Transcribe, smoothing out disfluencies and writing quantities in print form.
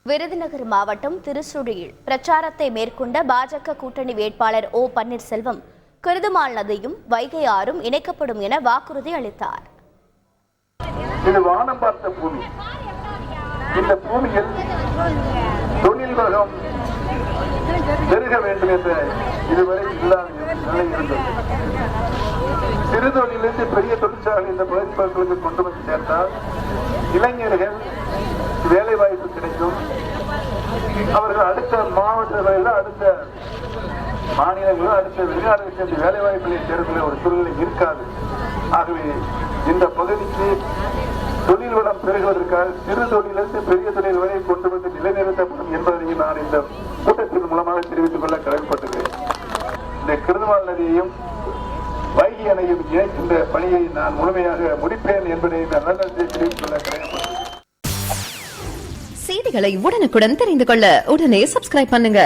விருதுநகர் மாவட்டம் திருச்சுழியில் பிரச்சாரத்தை மேற்கொண்ட பாஜக கூட்டணி வேட்பாளர் ஓ பன்னீர்செல்வம் கிருதுமால் நதியும் வைகை ஆறும் இணைக்கப்படும் என வாக்குறுதி அளித்தார். இது வானம் பார்த்த பூமி. இந்த பூமியில் தொழில் வகம் பெருக வேண்டும் என்ற இதுவரை இல்லாத நிலை இருந்தது. சிறு தொழிலிருந்து பெரிய தொழிற்சாலை இந்த பகுதி மக்களுக்கு கொண்டு வந்து சேர்த்தால் இளைஞர்கள் வேலை வாய்ப்பு கிடைக்கும். அவர்கள் அடுத்த மாவட்டங்களில், அடுத்த மாநிலங்களும், அடுத்த வெளிநாடுகள் சேர்ந்து வேலை வாய்ப்புகளை சேர்க்கிற ஒரு சூழ்நிலை இருக்காது. ஆகவே இந்த பகுதிக்கு தொழில் வளம் பெருகுவதற்காக சிறு தொழிலிருந்து பெரிய தொழில் வரை கொண்டு வந்து நிலைநிறுத்தப்படும் என்பதை நான் இந்த கூட்டத்தின் மூலமாக தெரிவித்துக் கொள்ள கடமைப்பட்டுள்ளேன். இந்த கிருதுமால் நதியையும் வைகை அணையும் இணைக்கின்ற பணியை நான் முழுமையாக முடிப்பேன் என்பதை நல்ல தெரிவித்துக் கொள்ள கடமைப்பட்டுள்ளேன். செய்திகளை உடனுக்குடன் தெரிந்து கொள்ள உடனே சப்ஸ்கிரைப் பண்ணுங்க.